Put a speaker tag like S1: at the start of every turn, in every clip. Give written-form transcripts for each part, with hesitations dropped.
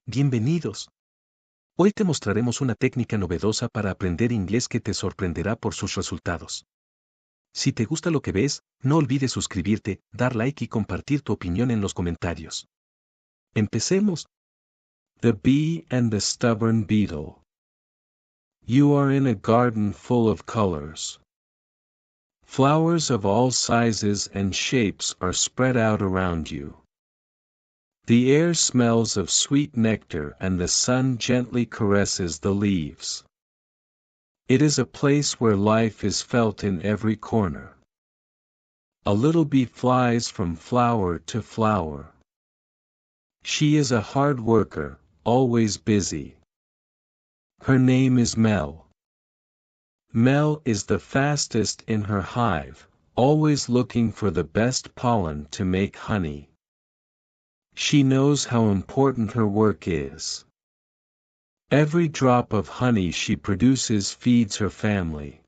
S1: Bienvenidos. Hoy te mostraremos una técnica novedosa para aprender inglés que te sorprenderá por sus resultados. Si te gusta lo que ves, no olvides suscribirte, dar like y compartir tu opinión en los comentarios. Empecemos.
S2: The bee and the stubborn beetle. You are in a garden full of colors. Flowers of all sizes and shapes are spread out around you. The air smells of sweet nectar and the sun gently caresses the leaves. It is a place where life is felt in every corner. A little bee flies from flower to flower. She is a hard worker, always busy. Her name is Mel. Mel is the fastest in her hive, always looking for the best pollen to make honey. She knows how important her work is. Every drop of honey she produces feeds her family.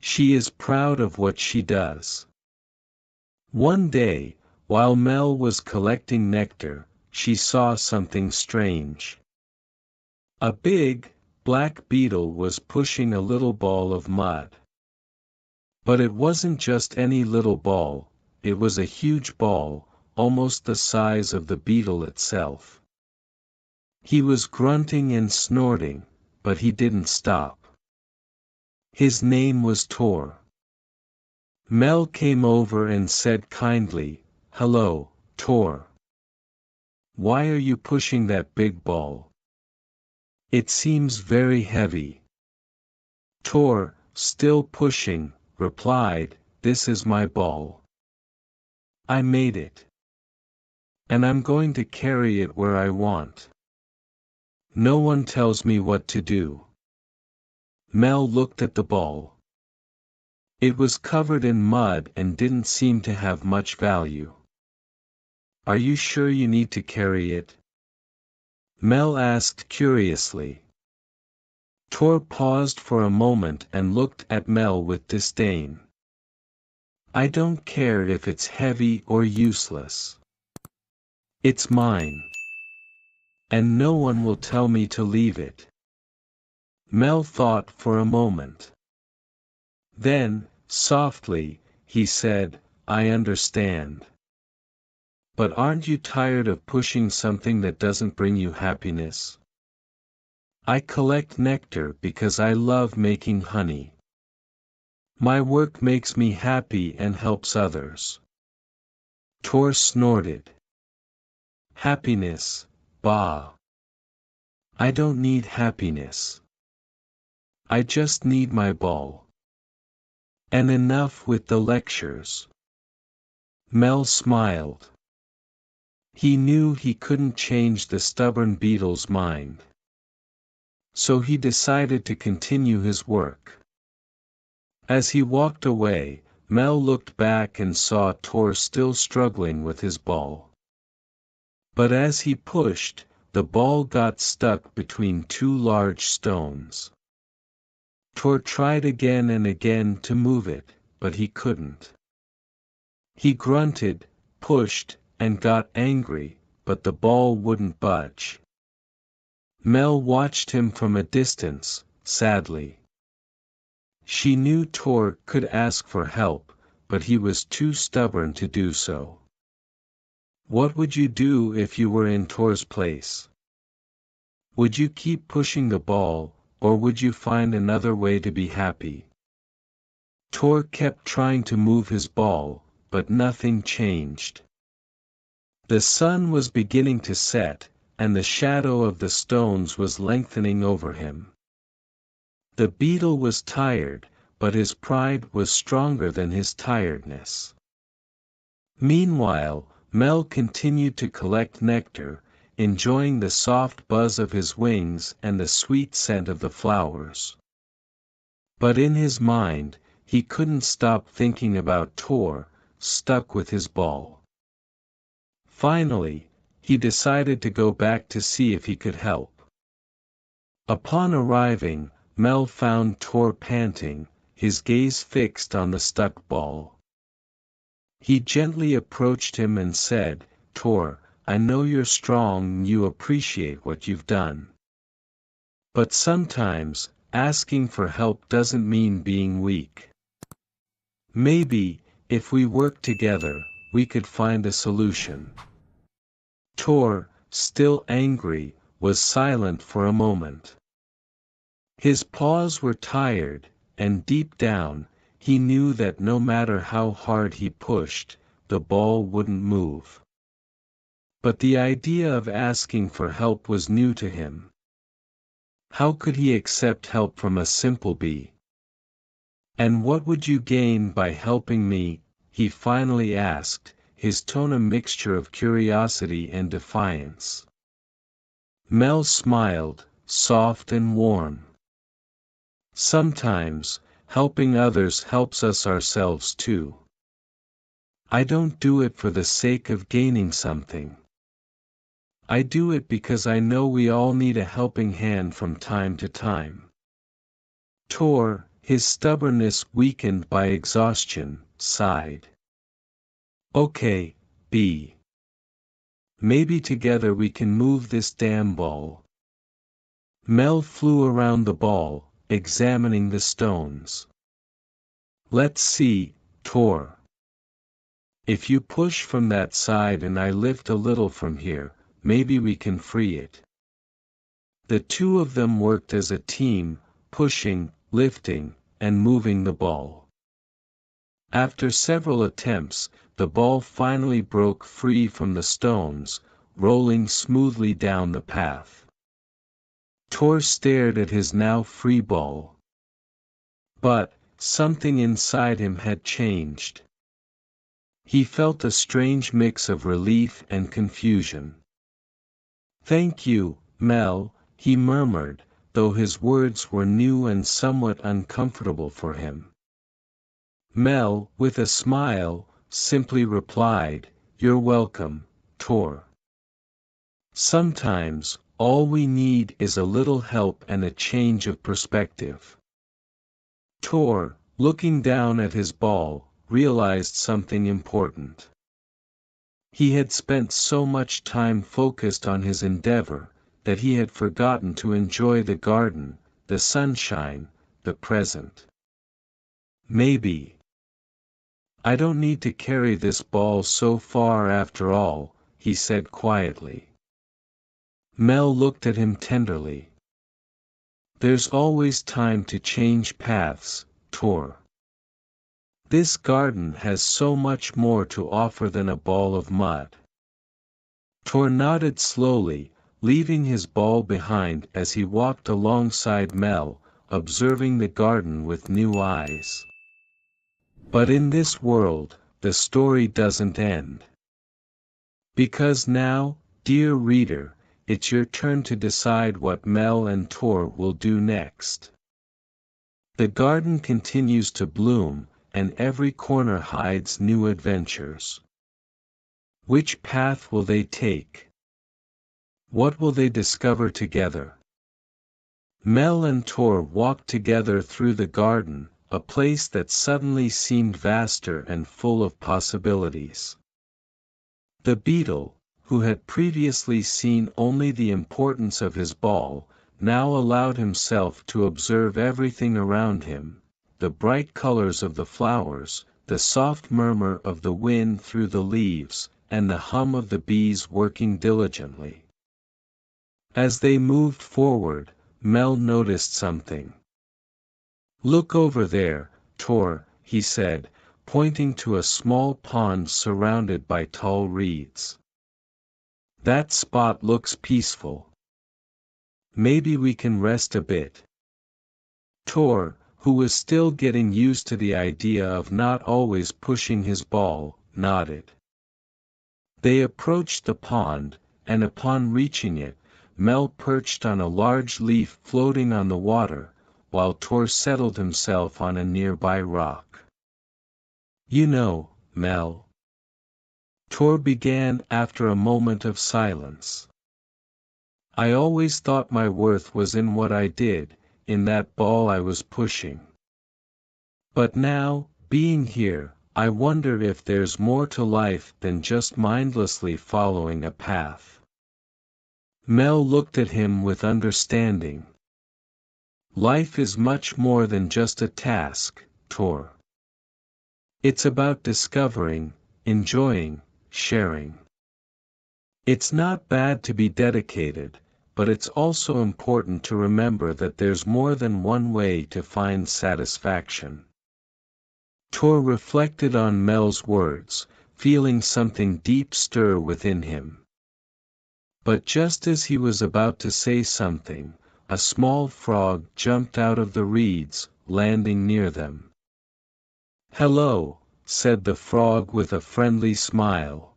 S2: She is proud of what she does. One day, while Mel was collecting nectar, she saw something strange. A big, black beetle was pushing a little ball of mud. But it wasn't just any little ball, it was a huge ball, almost the size of the beetle itself. He was grunting and snorting, but he didn't stop. His name was Tor. Mel came over and said kindly, "Hello, Tor. Why are you pushing that big ball? It seems very heavy." Tor, still pushing, replied, "This is my ball. I made it. And I'm going to carry it where I want. No one tells me what to do." Mel looked at the ball. It was covered in mud and didn't seem to have much value. "Are you sure you need to carry it?" Mel asked curiously. Tor paused for a moment and looked at Mel with disdain. "I don't care if it's heavy or useless. It's mine. And no one will tell me to leave it." Mel thought for a moment. Then, softly, he said, "I understand. But aren't you tired of pushing something that doesn't bring you happiness? I collect nectar because I love making honey. My work makes me happy and helps others." Tor snorted. "Happiness, bah. I don't need happiness. I just need my ball. And enough with the lectures." Mel smiled. He knew he couldn't change the stubborn beetle's mind. So he decided to continue his work. As he walked away, Mel looked back and saw Tor still struggling with his ball. But as he pushed, the ball got stuck between two large stones. Tor tried again and again to move it, but he couldn't. He grunted, pushed, and got angry, but the ball wouldn't budge. Mel watched him from a distance, sadly. She knew Tor could ask for help, but he was too stubborn to do so. What would you do if you were in Tor's place? Would you keep pushing the ball, or would you find another way to be happy? Tor kept trying to move his ball, but nothing changed. The sun was beginning to set, and the shadow of the stones was lengthening over him. The beetle was tired, but his pride was stronger than his tiredness. Meanwhile, Mel continued to collect nectar, enjoying the soft buzz of his wings and the sweet scent of the flowers. But in his mind, he couldn't stop thinking about Tor, stuck with his ball. Finally, he decided to go back to see if he could help. Upon arriving, Mel found Tor panting, his gaze fixed on the stuck ball. He gently approached him and said, "Tor, I know you're strong and you appreciate what you've done. But sometimes, asking for help doesn't mean being weak. Maybe, if we work together, we could find a solution. Tor, still angry, was silent for a moment. His paws were tired, and deep down, he knew that no matter how hard he pushed, the ball wouldn't move. But the idea of asking for help was new to him. How could he accept help from a simple bee? "And what would you gain by helping me?" he finally asked, his tone a mixture of curiosity and defiance. Mel smiled, soft and warm. "Sometimes, helping others helps us ourselves too. I don't do it for the sake of gaining something. I do it because I know we all need a helping hand from time to time." Tor, his stubbornness weakened by exhaustion, sighed. "Okay, B. Maybe together we can move this damn ball." Mel flew around the ball, examining the stones. "Let's see, Tor. If you push from that side and I lift a little from here, maybe we can free it." The two of them worked as a team, pushing, lifting, and moving the ball. After several attempts, the ball finally broke free from the stones, rolling smoothly down the path. Tor stared at his now free ball. But, something inside him had changed. He felt a strange mix of relief and confusion. "Thank you, Mel," he murmured, though his words were new and somewhat uncomfortable for him. Mel, with a smile, simply replied, "You're welcome, Tor. Sometimes, all we need is a little help and a change of perspective." Tor, looking down at his ball, realized something important. He had spent so much time focused on his endeavor, that he had forgotten to enjoy the garden, the sunshine, the present. "Maybe I don't need to carry this ball so far after all," he said quietly. Mel looked at him tenderly. "There's always time to change paths, Tor. This garden has so much more to offer than a ball of mud." Tor nodded slowly, leaving his ball behind as he walked alongside Mel, observing the garden with new eyes. But in this world, the story doesn't end. Because now, dear reader, it's your turn to decide what Mel and Tor will do next. The garden continues to bloom, and every corner hides new adventures. Which path will they take? What will they discover together? Mel and Tor walked together through the garden, a place that suddenly seemed vaster and full of possibilities. The beetle, who had previously seen only the importance of his ball, now allowed himself to observe everything around him: the bright colors of the flowers, the soft murmur of the wind through the leaves, and the hum of the bees working diligently. As they moved forward, Mel noticed something. "Look over there, Tor," he said, pointing to a small pond surrounded by tall reeds. "That spot looks peaceful. Maybe we can rest a bit." Tor, who was still getting used to the idea of not always pushing his ball, nodded. They approached the pond, and upon reaching it, Mel perched on a large leaf floating on the water, while Tor settled himself on a nearby rock. "You know, Mel," Tor began after a moment of silence, "I always thought my worth was in what I did, in that ball I was pushing. But now, being here, I wonder if there's more to life than just mindlessly following a path. Mel looked at him with understanding. Life is much more than just a task, Tor. It's about discovering, enjoying, sharing. It's not bad to be dedicated, but it's also important to remember that there's more than one way to find satisfaction. Tor reflected on Mel's words, feeling something deep stir within him. But just as he was about to say something, a small frog jumped out of the reeds, landing near them. "Hello," said the frog with a friendly smile.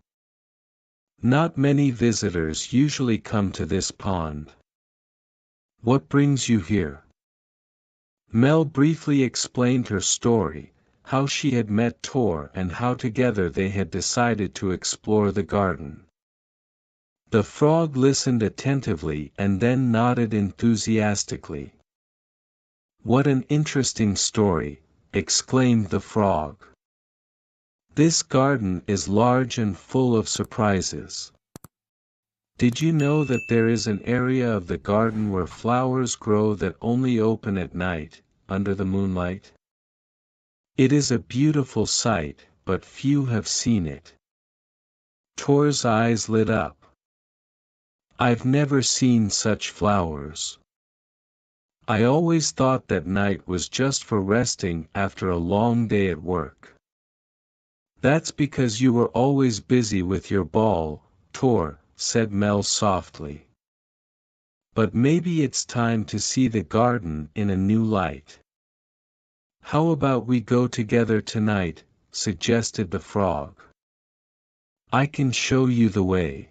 S2: "Not many visitors usually come to this pond. What brings you here?" Mel briefly explained her story, how she had met Tor and how together they had decided to explore the garden. The frog listened attentively and then nodded enthusiastically. "What an interesting story," exclaimed the frog. "This garden is large and full of surprises. Did you know that there is an area of the garden where flowers grow that only open at night, under the moonlight? It is a beautiful sight, but few have seen it." Tor's eyes lit up. "I've never seen such flowers. I always thought that night was just for resting after a long day at work." "That's because you were always busy with your ball, Tor," said Mel softly. "But maybe it's time to see the garden in a new light. How about we go together tonight?" suggested the frog. "I can show you the way."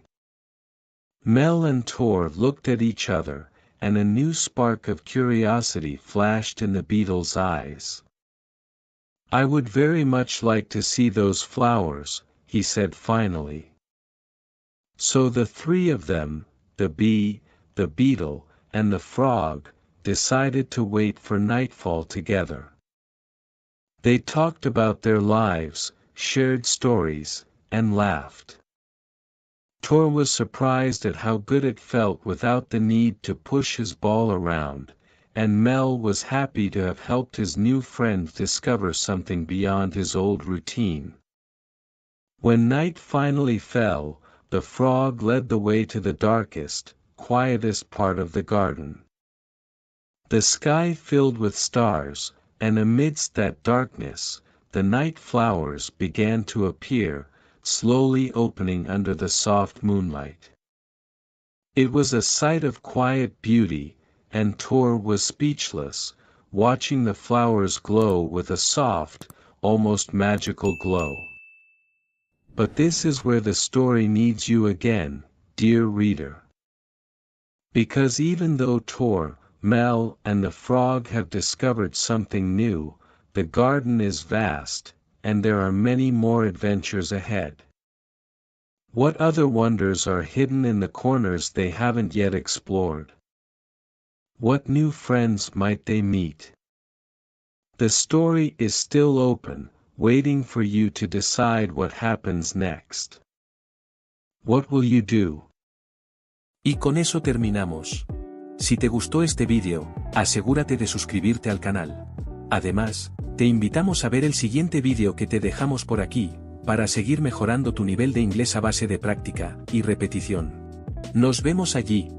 S2: Mel and Tor looked at each other, and a new spark of curiosity flashed in the beetle's eyes. "I would very much like to see those flowers," he said finally. So the three of them, the bee, the beetle, and the frog, decided to wait for nightfall together. They talked about their lives, shared stories, and laughed. Tor was surprised at how good it felt without the need to push his ball around, and Mel was happy to have helped his new friend discover something beyond his old routine. When night finally fell, the frog led the way to the darkest, quietest part of the garden. The sky filled with stars, and amidst that darkness, the night flowers began to appear, slowly opening under the soft moonlight. It was a sight of quiet beauty, and Tor was speechless, watching the flowers glow with a soft, almost magical glow. But this is where the story needs you again, dear reader. Because even though Tor, Mel, and the frog have discovered something new, the garden is vast, and there are many more adventures ahead. What other wonders are hidden in the corners they haven't yet explored? What new friends might they meet? The story is still open, waiting for you to decide what happens next. What will you do?
S1: Y con eso terminamos. Si te gustó este vídeo, asegúrate de suscribirte al canal. Además, te invitamos a ver el siguiente vídeo que te dejamos por aquí, para seguir mejorando tu nivel de inglés a base de práctica y repetición. Nos vemos allí.